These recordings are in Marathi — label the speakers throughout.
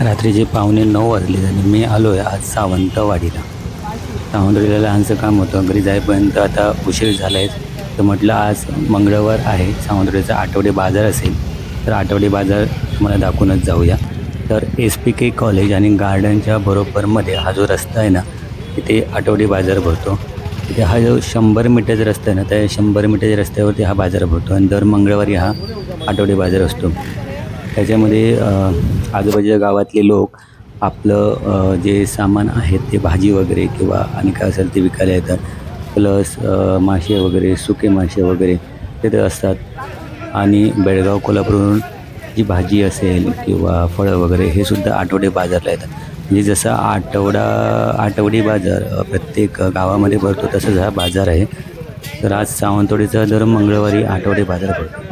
Speaker 1: रात्रीचे 8:45 वाजले आणि मी आलो आहे आज सावंतवाडीला. सावंतवाडीला लहानसं काम होतं, घरी जाईपर्यंत आता उशीर झाला आहे. तर म्हटलं आज मंगळवार आहे, सावंतवाडीचा आठवडे बाजार असेल, तर आठवडे बाजार तुम्हाला दाखवूनच जाऊया. तर SPK कॉलेज आणि गार्डनच्या बरोबरमध्ये हा जो रस्ता आहे ना, तिथे आठवडी बाजार भरतो. तिथे हा जो 100 मीटरचा रस्ता आहे ना, त्या 100 मीटरच्या रस्त्यावरती हा बाजार भरतो आणि दर मंगळवारी हा आठवडी बाजार असतो. त्याच्यामध्ये आजूबाजूच्या गावातले लोक आपलं जे सामान आहेत ते भाजी वगैरे किंवा आणि काय असेल ते विकायला येतात. प्लस मासे वगैरे, सुके मासे वगैरे तिथे असतात. आणि बेळगाव कोल्हापूरवरून जी भाजी असेल किंवा फळं वगैरे हे सुद्धा आठवडे बाजारला येतात. म्हणजे जसा आठवडी बाजार प्रत्येक गावामध्ये भरतो तसंच हा बाजार आहे. तर आज सावंतवाडीचा दर मंगळवारी आठवडे बाजार भरतो.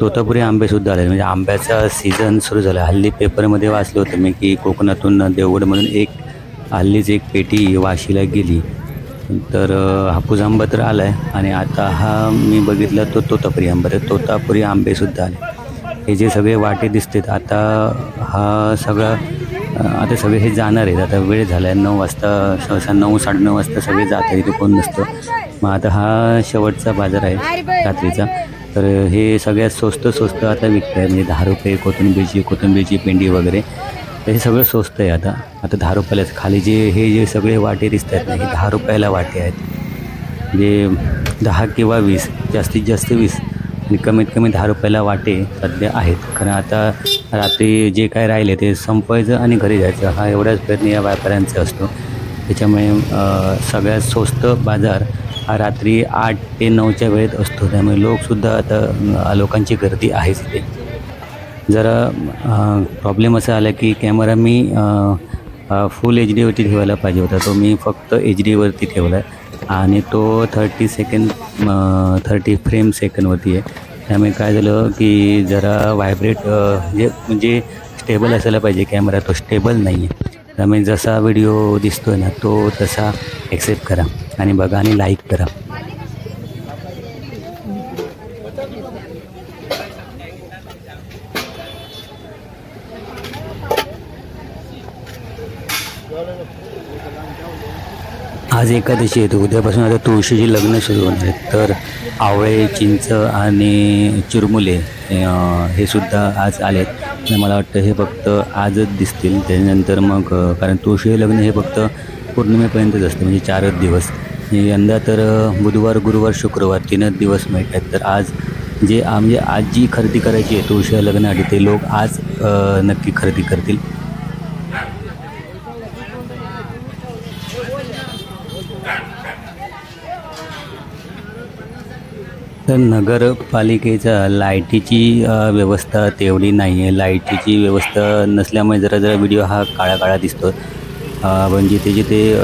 Speaker 1: तोतापुरी आंबेसुद्धा आले, म्हणजे आंब्याचा सीझन सुरू झाला. हल्ली पेपरमध्ये वाचलं होतं मी की कोकणातून देवगडमधून हल्लीच एक पेटी वाशीला गेली. तर हापूस आंबा तर आला आहे आणि आता हा मी बघितला तो तोतापुरी आंबा. तर तोतापुरी आंबेसुद्धा आले. हे जे सगळे वाटे दिसतात आता हा सगळा आता सगळे हे जाणार आहेत. आता वेळ झाला आहे 9 वाजता, सहसा 9 साडेनऊ वाजता सगळे जात आहेत, इथे कोण नसतं. मग आता हा शेवटचा बाजार आहे रात्रीचा. तर हे सगळ्यात स्वस्त आता विकत आहे. म्हणजे 10 रुपये कोथिंबीरची पेंडी वगैरे, तर हे सगळं स्वस्त आहे. आता 10 रुपयालाच खाली हे जे सगळे वाटे दिसत आहेत ना, हे 10 रुपयाला वाटे आहेत. म्हणजे 10 किंवा 20, जास्तीत जास्त 20 आणि कमीत कमी 10 रुपयाला वाटे सध्या आहेत. कारण आता रात्री जे काय राहिले ते संपवायचं आणि घरी जायचं, हा एवढाच प्रयत्न या व्यापाऱ्यांचा असतो. त्याच्यामुळे सगळ्यात स्वस्त बाजार हा रात्री 8 ते 9च्या वेळेत असतो. त्यामुळे लोकसुद्धा आता लोकांची गर्दी आहेच इथे. जरा प्रॉब्लेम असा आला की कॅमेरा मी फुल HD वरती ठेवायला पाहिजे होता, तो मी फक्त HD वरती ठेवला आहे आणि तो 30 फ्रेम सेकंडवरती आहे. त्यामुळे काय झालं की जरा व्हायब्रेट म्हणजे स्टेबल असायला पाहिजे कॅमेरा, तो स्टेबल नाही आहे. त्यामुळे जसा व्हिडिओ दिसतो आहे ना तो तसा ॲक्सेप्ट करा आणि बघा आणि लाईक करा. आज एकादशी आहे, तर उद्यापासून आता तुळशीची लग्न सुरू होणार आहेत. तर आवळे, चिंच आणि चिरमुले हे सुद्धा आज आलेत. मला वाटतं हे फक्त आजच दिसतील, त्याच्यानंतर मग कारण तुळशी लग्न हे फक्त पौर्णिमेपर्यंतच असतं, म्हणजे 4च दिवस. यंदा तर बुधवार, गुरुवार, शुक्रवार 3च दिवस मिळतात. तर आज म्हणजे आज जी खरेदी करायची आहे तुळशी लग्नासाठी ते लोक आज नक्की खरेदी करतील. तर नगरपालिकेचा लाईटीची व्यवस्था तेवढी नाही आहे. लाईटीची व्यवस्था नसल्यामुळे जरा व्हिडिओ हा काळा दिसतो. म्हणजे ते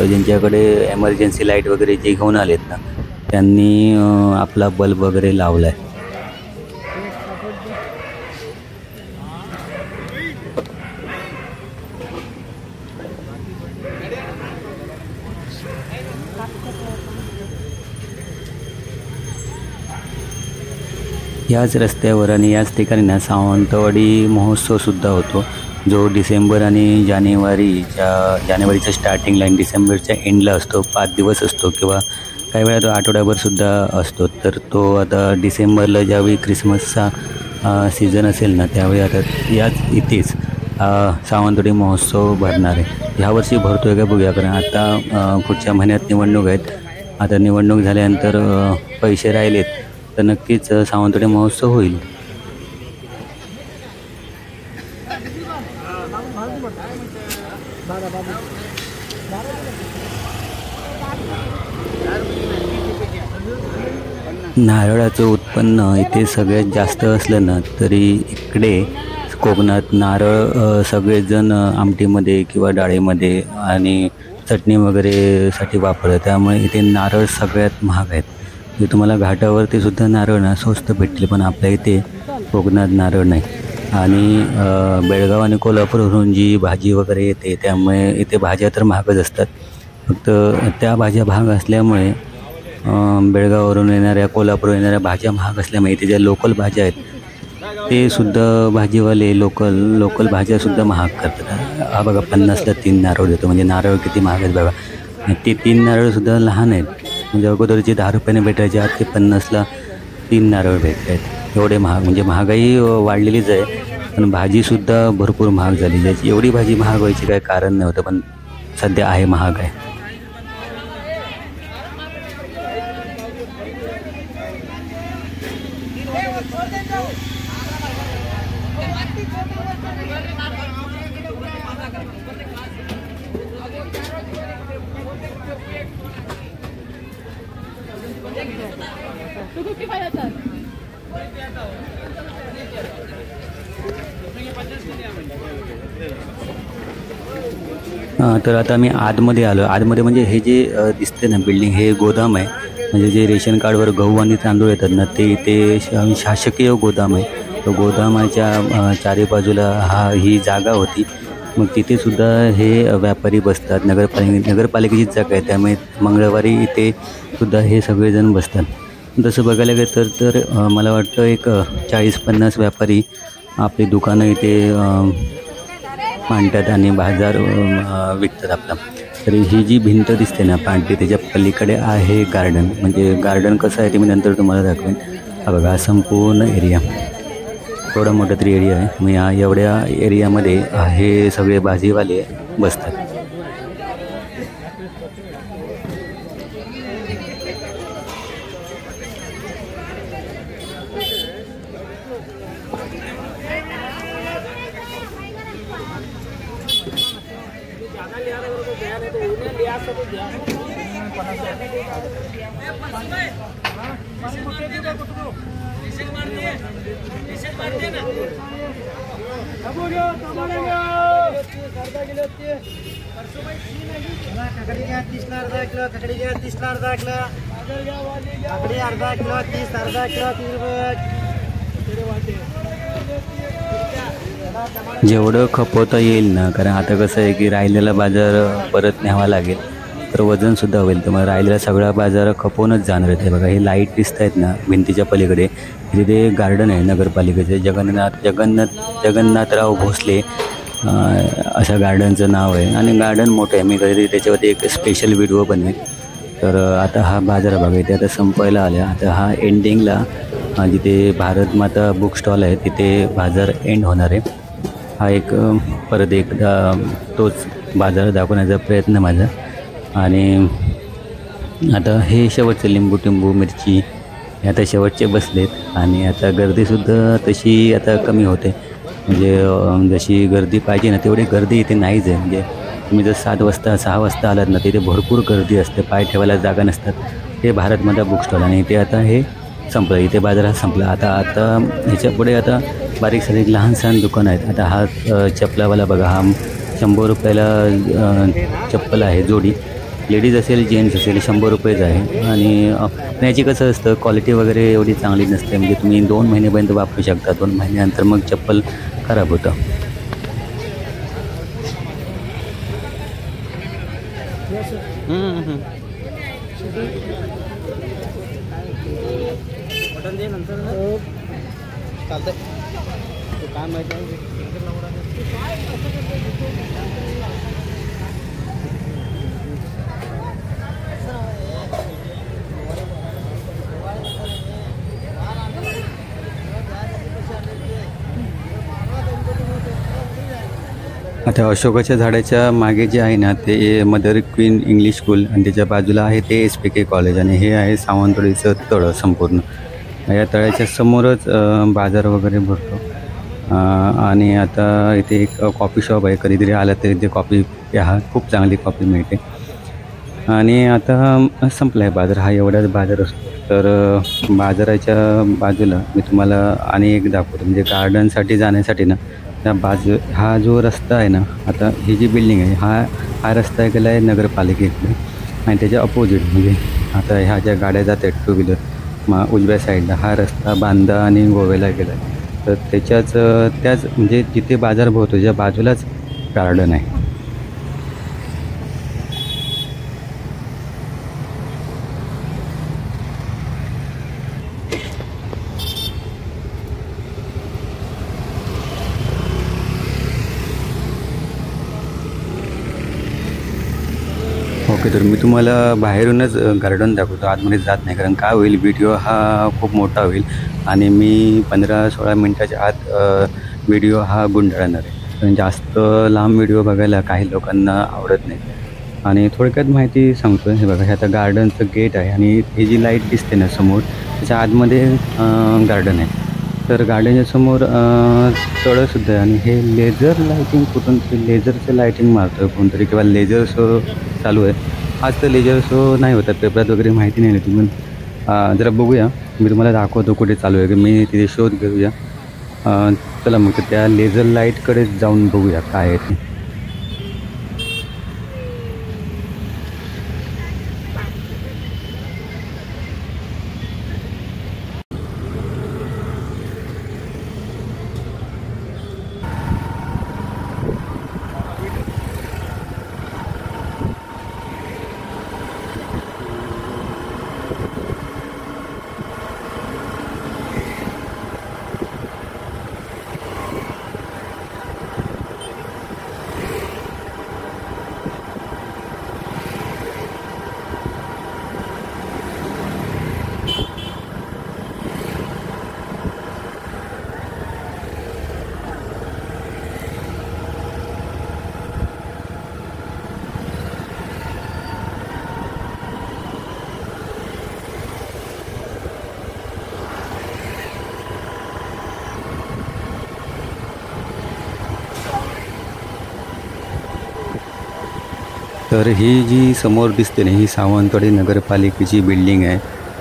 Speaker 1: ज्यांच्याकडे एमर्जन्सी लाईट वगैरे जे घेऊन आलेत ना, त्यांनी आपला बल्ब वगैरे लावला आहे. याच रस्त्यावर आणि याच ठिकाणी ना सावंतवाडी महोत्सवसुद्धा होतो, जो डिसेंबर आणि जानेवारीच्या स्टार्टिंगला आणि डिसेंबरच्या एंडला असतो. 5 दिवस असतो किंवा काही वेळा तो आठवड्याभरसुद्धा असतो. तर तो आता डिसेंबरला ज्यावेळी क्रिसमसचा सीझन असेल ना, त्यावेळी आता इथेच सावंतवाडी महोत्सव भरणार आहे. ह्यावर्षी भरतो आहे का बघूया, कारण आता पुढच्या महिन्यात निवडणूक आहेत. आता निवडणूक झाल्यानंतर पैसे राहिलेत तर नक्कीच सावंतवाडी महोत्सव होईल. नारळाचं उत्पन्न इथे सगळ्यात जास्त असलं ना, तरी इकडे कोकणात नारळ सगळेजण आमटीमध्ये किंवा डाळीमध्ये आणि चटणी वगैरेसाठी वापरतात. त्यामुळे इथे नारळ सगळ्यात महाग आहेत. जे तुम्हाला घाटावरती सुद्धा नारळ ना स्वस्त भेटले, पण आपल्या इथे कोकणात नारळ नाही. आणि बेळगाव आणि कोल्हापूरवरून जी भाजी वगैरे येते त्यामुळे इथे भाज्या तर महागच असतात. फक्त त्या भाज्या महाग असल्यामुळे बेळगाववरून येणाऱ्या, कोल्हापूरवरून येणाऱ्या भाज्या महाग असल्यामुळे इथे ज्या लोकल भाज्या आहेत ते सुद्धा भाजीवाले लोकल भाज्यासुद्धा महाग करतात. हा बघा 50ला 3 नारळ देतो. म्हणजे नारळ किती महाग आहेत बघा. आणि ते 3 नारळसुद्धा लहान आहेत. म्हणजे अगोदरचे 10 रुपयाने भेटायचे आज ते 50ला 3 नारळ भेटत आहेत. एवढे महाग म्हणजे महागाई वाढलेलीच आहे. पण भाजीसुद्धा भरपूर महाग झाली. ज्याची एवढी भाजी महाग व्हायची काही कारण नव्हतं, पण सध्या आहे, महाग आहे. तर आता मी आतमध्ये आलो. आतमध्ये म्हणजे हे जे दिसते ना बिल्डिंग, हे गोदाम आहे. म्हणजे जे रेशन कार्डवर गहू आणि तांदूळ येतात ना, ते शासकीय गोदाम आहे. तो गोदामाच्या चारी बाजूला ही जागा होती. मग तिथे सुद्धा हे व्यापारी बसतात. नगरपालिकेचीच जागा आहे, त्यामुळे मंगळवारी इथे सुद्धा हे सगळेजण बसतात. तसं बघायला गेलं तर मला वाटतं एक 40-50 व्यापारी आपली दुकानं इथे मांडतात आणि बाजार विकतात आपला. तर ही जी भिंत दिसते ना पांढरी, त्याच्या पलीकडे आहे गार्डन. म्हणजे गार्डन कसं आहे ते मी नंतर तुम्हाला दाखवेन. हा बघा, संपूर्ण एरिया थोडा मोठा तरी एरिया आहे. मग एवढ्या एरियामध्ये हे सगळे भाजीवाले बसतात. जेवढं खपवता येईल ना, कारण आता कसं आहे की राहिलेला बाजार परत न्यावा लागेल, तर वजनसुद्धा होईल. तर मग राहिलेला सगळा बाजार खपवूनच जाणार आहे. बघा, हे लाईट दिसत आहेत ना भिंतीच्या पलीकडे, तिथे गार्डन आहे नगरपालिकेचे. जगन्नाथराव भोसले अशा गार्डनचं नाव आहे. आणि गार्डन मोठं आहे. मी कधीतरी त्याच्यावरती एक स्पेशल व्हिडिओ बनवेन. तर आता हा बाजार बघा इथे आता संपायला आला. आता हा एंडिंगला जिथे भारत माता बुक स्टॉल आहे तिथे बाजार एंड होणार आहे. हा एक परत एकदा तोच बाजार दाखवण्याचा प्रयत्न माझा. आणि आता हे शेवटचं लिंबू टिंबू मिरची हे आता शेवटचे बसलेत. आणि आता गर्दीसुद्धा तशी आता कमी होते. म्हणजे जशी गर्दी पाहिजे ना तेवढी गर्दी इथे नाहीच आहे. म्हणजे तुम्ही जर 7 वाजता 6 वाजता आलात ना, तिथे भरपूर गर्दी असते, पाय ठेवायला जागा नसतात. हे भारत माता बुक स्टॉल आणि इथे आता हे संपलं. इथे बाजार हा संपला. आता ह्याच्या पुढे आता बारीक सारीक लहान सहान दुकान आहेत. आता हा चपलावाला बघा, हा 100 रुपयाला चप्पल आहे जोडी. लेडीज असेल जेंट्स असेल 100 रुपयेच आहे. आणि याची कसं असतं क्वालिटी वगैरे एवढी चांगली नसते. म्हणजे तुम्ही 2 महिनेपर्यंत वापरू शकता. 2 महिन्यानंतर मग चप्पल खराब होतं. आता अशोकाच्या झाडाच्या मागे जे आहे ना ते मदर क्वीन इंग्लिश स्कूल आणि त्याच्या बाजूला आहे ते SPK कॉलेज आणि हे आहे सावंतवाडीचं तळं संपूर्ण. या तळ्याच्या समोरच बाजार वगैरे भरतो. आणि आता इथे एक कॉफी शॉप आहे. कधीतरी आला तरी इथे कॉफी प्या, खूप चांगली कॉफी मिळते. आणि आता संपला आहे बाजार. हा एवढाच बाजार असतो. तर बाजाराच्या बाजूला मी तुम्हाला आणि एक दाखवतो. म्हणजे गार्डनसाठी जाण्यासाठी ना त्या हा जो रस्ता आहे ना, आता ही जी बिल्डिंग आहे हा रस्ता गेला आहे नगरपालिकेकडे. आणि त्याच्या अपोजिट म्हणजे आता ह्या ज्या गाड्या जात आहेत 2 व्हीलर उजव्या साईडला हा रस्ता बांदा आणि गोव्याला गेला आहे. तर त्याच म्हणजे जिथे बाजार भरतो त्याच्या बाजूलाच गार्डन आहे. ओके, तर मी तुम्हाला बाहेरूनच गार्डन दाखवतो, आतमध्ये जात नाही. कारण काय होईल, व्हिडिओ हा खूप मोठा होईल आणि मी 15-16 मिनटाच्या आत व्हिडिओ हा गुंडाळणार आहे. पण जास्त लांब व्हिडिओ बघायला काही लोकांना आवडत नाही. आणि थोडक्यात माहिती सांगतो. हे बघा, हे आता गार्डनचं गेट आहे आणि ही जी लाईट दिसते ना समोर, त्याच्या आतमध्ये गार्डन आहे. तर गार्डनच्या समोर तळंसुद्धा आहे आणि हे लेझर लाईटिंग कुठून तरी लेझरचं लाईटिंग मारतं कोणतरी किंवा लेझर शो चालू आहे. आज तर लेझर शो नाही होतात पेपरात वगैरे, माहिती नाही तुम्ही जरा बघूया. मी तुम्हाला दाखवतो कुठे चालू आहे की मी तिथे शोध घेऊया. चला मग त्या लेझर लाईटकडे जाऊन बघूया काय आहे ते. तर ही जी समोर दिसते ना, ही सावंतवाडी नगरपालिकेची बिल्डिंग आहे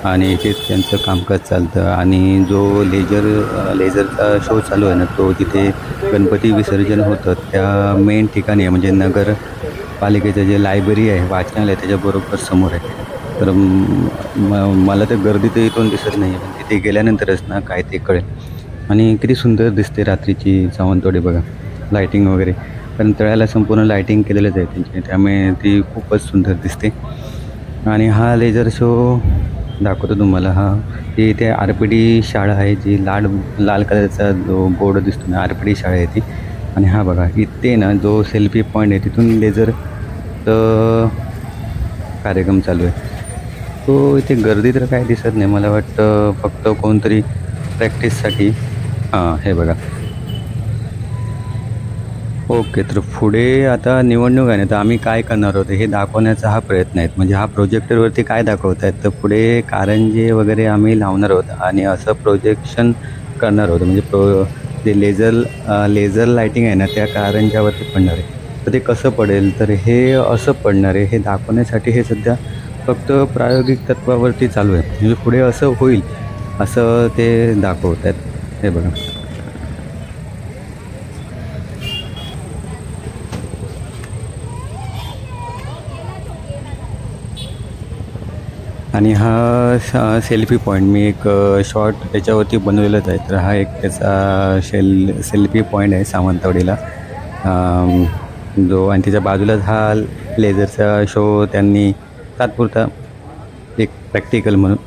Speaker 1: आणि इथे त्यांचं कामकाज चालतं. आणि जो लेझरचा शो चालू आहे ना, तो तिथे गणपती विसर्जन होतं त्या मेन ठिकाणी आहे. म्हणजे नगरपालिकेचं जे लायब्ररी आहे, वाचनालय, त्याच्याबरोबर समोर आहे. तर मला तर गर्दी तर इथून दिसत नाही, पण तिथे गेल्यानंतरच ना काय ते कळेल. आणि किती सुंदर दिसते रात्रीची सावंतवाडी बघा, लाईटिंग वगैरे. कारण तळ्याला संपूर्ण लाईटिंग केलेलंच आहे त्यांची, त्यामुळे ती खूपच सुंदर दिसते. आणि हा लेझर शो दाखवतो तुम्हाला. ती इथे RPD शाळा आहे, जी लाल कलरचा जो बोर्ड दिसतो ना, RPD शाळा आहे ती. आणि हा बघा, इथे ना जो सेल्फी पॉईंट आहे तिथून लेझरचं कार्यक्रम चालू आहे. तो इथे गर्दी तर काय दिसत नाही, मला वाटतं फक्त कोणतरी प्रॅक्टिससाठी. हे बघा. ओके, तर पुढे आता निवडणूक आहे ना, तर आम्ही काय करणार आहोत हे दाखवण्याचा हा प्रयत्न आहे. म्हणजे हा प्रोजेक्टरवरती काय दाखवत आहेत, तर पुढे कारंजे वगैरे आम्ही लावणार आहोत आणि असं प्रोजेक्शन करणार आहोत. म्हणजे जे लेझर लाईटिंग आहे ना, त्या कारंजावरती पडणार आहे. तर ते कसं पडेल, तर हे असं पडणार आहे. हे दाखवण्यासाठी हे सध्या फक्त प्रायोगिक तत्त्वावरती चालू आहे. म्हणजे पुढे असं होईल असं ते दाखवत आहेत. हे बघा. आणि हा सेल्फी पॉईंट मी एक शॉर्ट त्याच्यावरती बनवलेलाच आहे. तर हा एक त्याचा सेल्फी पॉईंट आहे सावंतवाडीला जो. आणि त्याच्या बाजूलाच हा लेझरचा शो त्यांनी तात्पुरता एक प्रॅक्टिकल म्हणून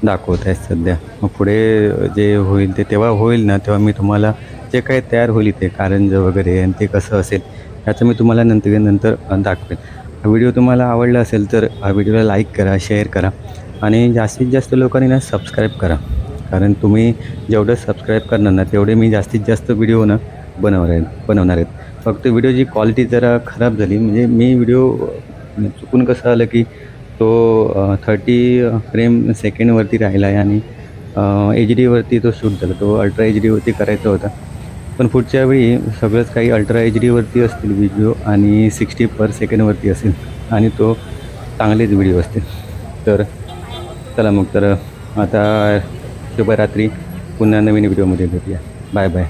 Speaker 1: दाखवत आहे सध्या. मग पुढे जे होईल ते तेव्हा होईल ना, तेव्हा मी तुम्हाला जे काही तयार होईल ते कारंजं वगैरे आणि ते कसं असेल याचं मी तुम्हाला नंतर दाखवेन. हा व्हिडिओ तुम्हाला आवडला असेल तर हा व्हिडिओला लाईक करा, शेअर करा आणि जास्तीत जास्त लोकांनी ना सबस्क्राईब करा. कारण तुम्ही जेवढं सबस्क्राईब करणार ना, तेवढे मी जास्तीत जास्त व्हिडिओ ना बनवणार आहेत. फक्त व्हिडिओची क्वालिटी जरा खराब झाली. म्हणजे मी व्हिडिओ चुकून कसं आलं की तो 30 फ्रेम सेकंडवरती राहिला आहे आणि HD तो शूट झाला. तो अल्ट्रा HD करायचा होता. पण पुढच्या वेळी सगळंच काही अल्ट्रा HD असतील व्हिडिओ आणि 60 पर सेकंडवरती असेल आणि तो चांगलेच व्हिडिओ असतील. तर चला मग, तर आता शुभरात्री. पुन्हा नवीन व्हिडिओमध्ये भेटूया. Bye bye.